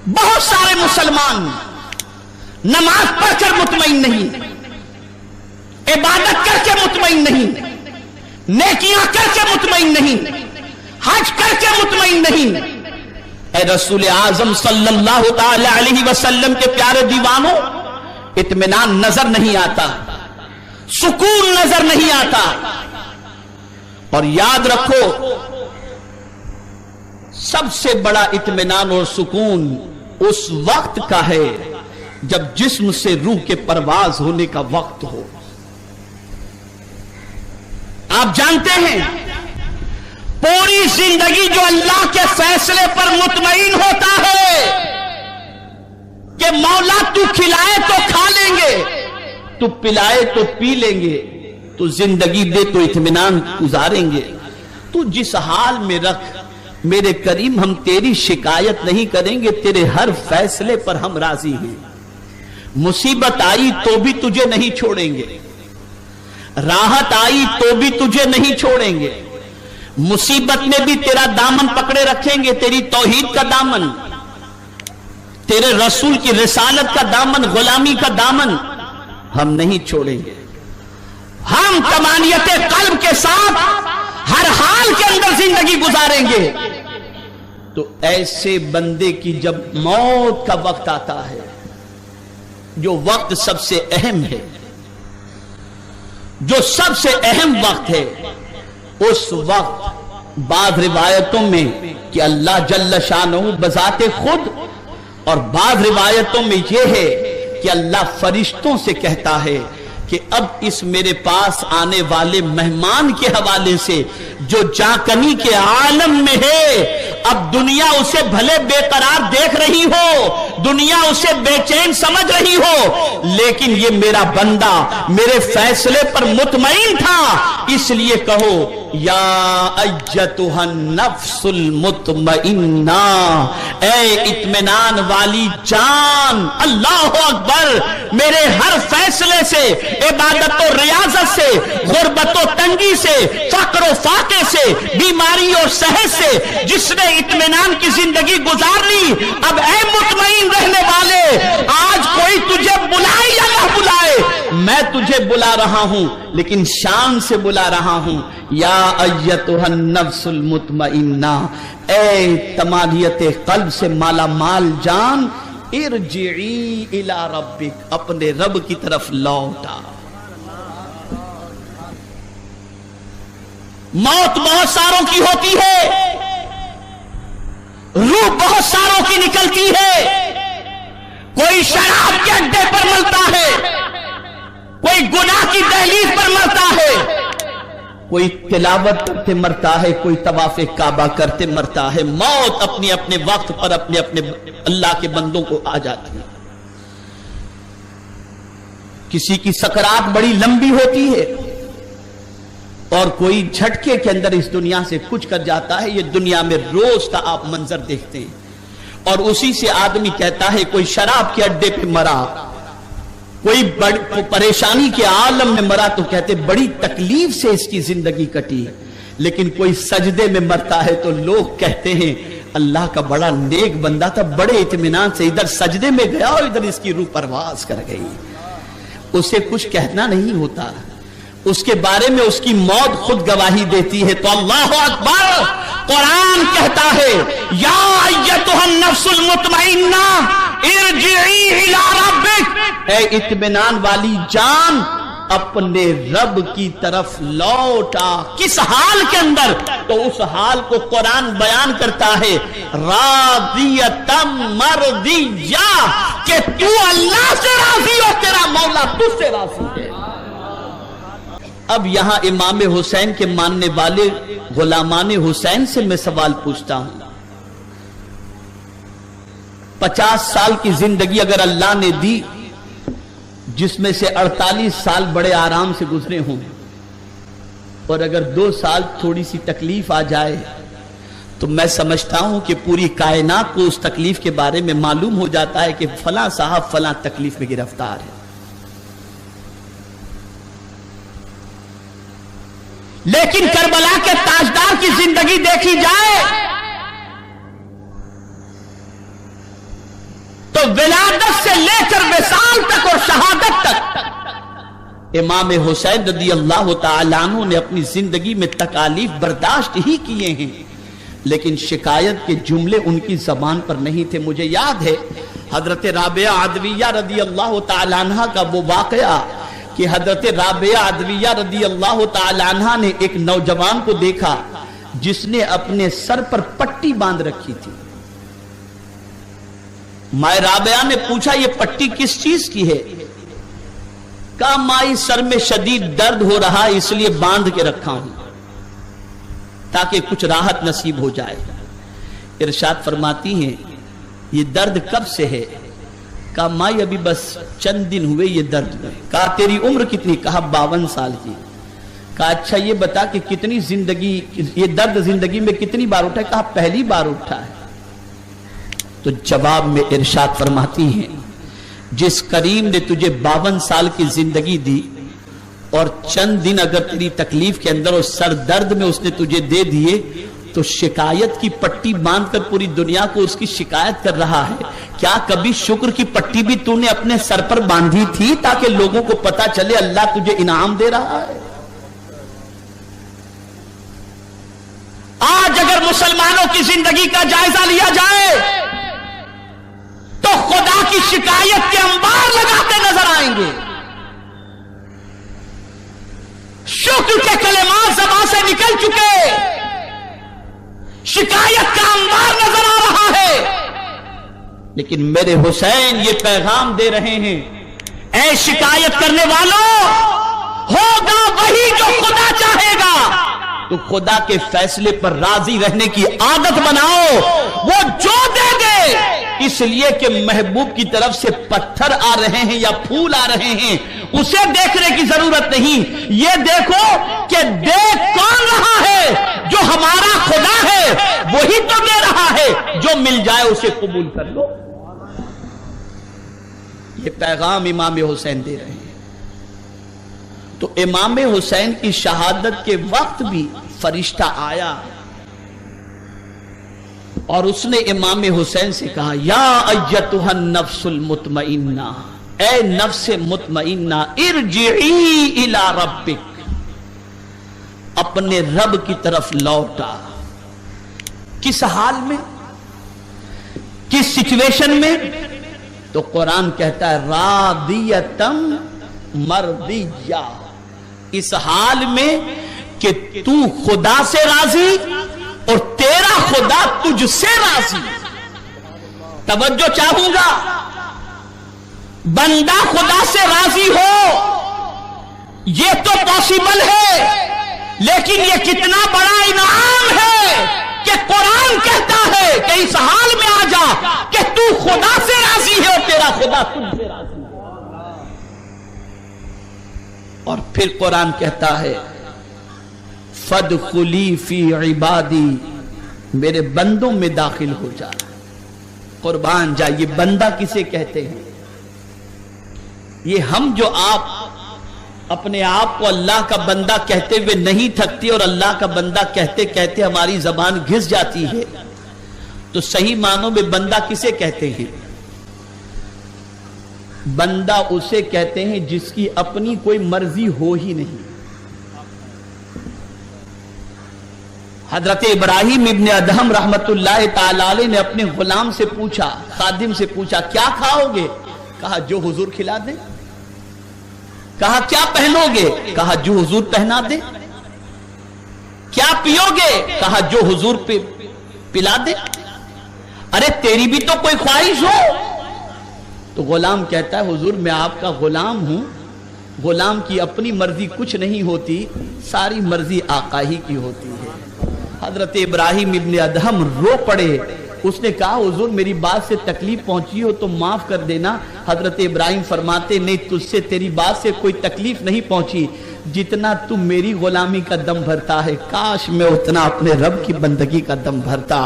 بہت سارے مسلمان نماز پڑھ کر مطمئن نہیں، عبادت کر کے مطمئن نہیں، نیکیاں کر کے مطمئن نہیں، حج کر کے مطمئن نہیں۔ اے رسول اعظم صلی اللہ تعالی علیہ وسلم کے پیارے دیوانوں، اطمینان نظر نہیں آتا، سکون نظر نہیں آتا۔ اور یاد رکھو، سب سے بڑا اطمینان اور سکون اس وقت کا ہے جب جسم سے روح کے پرواز ہونے کا وقت ہو۔ آپ جانتے ہیں پوری زندگی جو اللہ کے فیصلے پر مطمئن ہوتا ہے کہ مولا تو کھلائے تو کھا لیں گے، تو پلائے تو پی لیں گے، تو زندگی دے تو اطمینان گزاریں گے، تو جس حال میں رکھ میرے کریم، ہم تیری شکایت نہیں کریں گے، تیرے ہر فیصلے پر ہم راضی ہیں۔ مصیبت آئی تو بھی تجھے نہیں چھوڑیں گے، راحت آئی تو بھی تجھے نہیں چھوڑیں گے، مصیبت میں بھی تیرا دامن پکڑے رکھیں گے، تیری توحید کا دامن، تیرے رسول کی رسالت کا دامن، غلامی کا دامن ہم نہیں چھوڑیں گے۔ ہم تمانیت قلب کے ساتھ ہر حال کے اندر زندگی گزاریں گے۔ تو ایسے بندے کی جب موت کا وقت آتا ہے، جو وقت سب سے اہم ہے، جو سب سے اہم وقت ہے، اس وقت بعض روایتوں میں کہ اللہ جل شانہ بذات خود، اور بعض روایتوں میں یہ ہے کہ اللہ فرشتوں سے کہتا ہے کہ اب اس میرے پاس آنے والے مہمان کے حوالے سے جو جاکنی کے عالم میں ہے، اب دنیا اسے بھلے بے قرار دیکھ رہی ہو، دنیا اسے بے چین سمجھ رہی ہو، لیکن یہ میرا بندہ میرے فیصلے پر مطمئن تھا، اس لیے کہو یا ایتھا النفس المطمئنہ، اے اطمینان والی جان، اللہ اکبر، میرے ہر فیصلے سے، عبادت و ریاضت سے، غربت و تنگی سے، فقر و فاقے سے، بیماری اور صحت سے جس نے اطمینان کی زندگی گزار لی، اب اے مطمئن رہنے والے، آج کوئی تجھے بلائے یا نہ بلائے، میں تجھے بلا رہا ہوں، لیکن شان سے بلا رہا ہوں، یا ایتھا النفس المطمئنہ، اے تمانیت قلب سے مالا مال جان، ارجعی الی ربک، اپنے رب کی طرف لوٹا۔ موت بہت ساروں کی ہوتی ہے، روح بہت ساروں کی نکلتی ہے، کوئی شراب کے اڈے پر مرتا ہے، کوئی گناہ کی دہلیز پر مرتا ہے، کوئی تلاوت کرتے مرتا ہے، کوئی طواف کعبہ کرتے مرتا ہے۔ موت اپنے اپنے وقت پر اپنے اپنے اللہ کے بندوں کو آ جاتی ہے۔ کسی کی سکرات بڑی لمبی ہوتی ہے، اور کوئی جھٹکے کے اندر اس دنیا سے کچھ کر جاتا ہے۔ یہ دنیا میں روز کا آپ منظر دیکھتے ہیں، اور اسی سے آدمی کہتا ہے کوئی شراب کے اڈے پہ مرا، کوئی پریشانی کے عالم میں مرا تو کہتے بڑی تکلیف سے اس کی زندگی کٹی، لیکن کوئی سجدے میں مرتا ہے تو لوگ کہتے ہیں اللہ کا بڑا نیک بندہ تھا، بڑے اطمینان سے ادھر سجدے میں گیا اور ادھر اس کی روح پرواز کر گئی۔ اسے کچھ کہنا نہیں ہوتا، اس کے بارے میں اس کی موت خود گواہی دیتی ہے۔ تو اللہ اکبر، قرآن کہتا ہے یا ایتھا النفس المطمئنہ ارجعی الی ربک، اے اطمینان والی جان اپنے رب کی طرف لوٹا۔ کس حال کے اندر؟ تو اس حال کو قرآن بیان کرتا ہے راضیۃ مرضیہ، کہ تو اللہ سے راضی ہو، تیرا مولا تجھ سے راضی ہے۔ اب یہاں امام حسین کے ماننے والے غلامان حسین سے میں سوال پوچھتا ہوں، 50 سال کی زندگی اگر اللہ نے دی، جس میں سے 48 سال بڑے آرام سے گزرے ہوں، اور اگر 2 سال تھوڑی سی تکلیف آ جائے، تو میں سمجھتا ہوں کہ پوری کائنات کو اس تکلیف کے بارے میں معلوم ہو جاتا ہے کہ فلاں صاحب فلاں تکلیف میں گرفتار ہے۔ لیکن کربلا کے تاجدار کی زندگی دیکھی جائے ولادت سے لے کر وصال تک اور شہادت تک امام حسین رضی اللہ تعالیٰ عنہ نے اپنی زندگی میں تکالیف برداشت ہی کیے ہیں، لیکن شکایت کے جملے ان کی زبان پر نہیں تھے۔ مجھے یاد ہے حضرت رابعہ عدویہ رضی اللہ تعالیٰ عنہ کا وہ واقعہ کہ حضرت رابعہ عدویہ رضی اللہ تعالیٰ عنہ نے ایک نوجوان کو دیکھا جس نے اپنے سر پر پٹی باندھ رکھی تھی۔ مائے رابعہ نے پوچھا یہ پٹی کس چیز کی ہے؟ کہا مائی سر میں شدید درد ہو رہا ہے اس لیے باندھ کے رکھا ہوں تاکہ کچھ راحت نصیب ہو جائے۔ ارشاد فرماتی ہیں یہ درد کب سے ہے؟ کہا مائی ابھی بس چند دن ہوئے یہ درد میں۔ کہا تیری عمر کتنی؟ کہا 52 سال کی۔ کہا اچھا یہ بتا کہ کتنی زندگی یہ درد زندگی میں کتنی بار اٹھا ہے؟ کہا پہلی بار اٹھا ہے۔ تو جواب میں ارشاد فرماتی ہیں جس کریم نے تجھے 52 سال کی زندگی دی اور چند دن اگر تیری تکلیف کے اندر اور سر درد میں اس نے تجھے دے دیے تو شکایت کی پٹی باندھ کر پوری دنیا کو اس کی شکایت کر رہا ہے، کیا کبھی شکر کی پٹی بھی تو نے اپنے سر پر باندھی تھی تاکہ لوگوں کو پتا چلے اللہ تجھے انعام دے رہا ہے؟ آج اگر مسلمانوں کی زندگی کا جائزہ لیا جائے تو خدا کی شکایت کے انبار لگاتے نظر آئیں گے۔ شکر کے کلمات زبان سے نکل چکے، شکایت کا انبار نظر آ رہا ہے، لیکن میرے حسین یہ پیغام دے رہے ہیں اے شکایت کرنے والوں، ہوگا وہی جو خدا چاہے گا، تو خدا کے فیصلے پر راضی رہنے کی عادت بناؤ، وہ جو دے دے، اس لیے کہ محبوب کی طرف سے پتھر آ رہے ہیں یا پھول آ رہے ہیں اسے دیکھنے کی ضرورت نہیں، یہ دیکھو کہ دیکھ کون رہا ہے؟ جو ہمارا خدا ہے وہی تو دے رہا ہے، جو مل جائے اسے قبول کر لو۔ یہ پیغام امام حسین دے رہے ہیں۔ تو امام حسین کی شہادت کے وقت بھی فرشتہ آیا اور اس نے امام حسین سے کہا یا ایتھا النفس المطمئنہ، اے نفس مطمئنہ، ارجعی الی ربک، اپنے رب کی طرف لوٹا۔ کس حال میں، کس سچویشن میں؟ تو قرآن کہتا ہے راضیتم مرضیہ، اس حال میں کہ تو خدا سے راضی اور تیرا خدا تجھ سے راضی۔ توجہ چاہوں گا، بندہ خدا سے راضی ہو یہ تو پاسبل ہے، لیکن یہ کتنا بڑا انعام ہے کہ قرآن کہتا ہے کہ اس حال میں آ جا کہ تو خدا سے راضی ہے اور تیرا خدا تجھ سے راضی ہے۔ اور پھر قرآن کہتا ہے فَادْخُلِي فِي عِبَادِي، میرے بندوں میں داخل ہو جا۔ قربان جا، یہ بندہ کسے کہتے ہیں؟ یہ ہم جو آپ اپنے آپ کو اللہ کا بندہ کہتے ہوئے نہیں تھکتے اور اللہ کا بندہ کہتے کہتے ہماری زبان گھس جاتی ہے، تو صحیح معنوں میں بندہ کسے کہتے ہیں؟ بندہ اسے کہتے ہیں جس کی اپنی کوئی مرضی ہو ہی نہیں۔ حضرت ابراہیم ابن ادہم رحمت اللہ تعالی علیہ نے اپنے غلام سے پوچھا، خادم سے پوچھا کیا کھاؤ گے؟ کہا جو حضور کھلا دے۔ کہا کیا پہنو گے؟ کہا جو حضور پہنا دے۔ کیا پیو گے؟ کہا جو حضور پلا دے۔ ارے تیری بھی تو کوئی خواہش ہو۔ تو غلام کہتا ہے حضور میں آپ کا غلام ہوں، غلام کی اپنی مرضی کچھ نہیں ہوتی، ساری مرضی آقا ہی کی ہوتی ہے۔ حضرت ابراہیم ابن ادہم رو پڑے، اس نے کہا حضور میری بات سے تکلیف پہنچی ہو تو معاف کر دینا۔ حضرت ابراہیم فرماتے نہیں، تجھ سے تیری بات سے کوئی تکلیف نہیں پہنچی، جتنا تم میری غلامی کا دم بھرتا ہے کاش میں اتنا اپنے رب کی بندگی کا دم بھرتا۔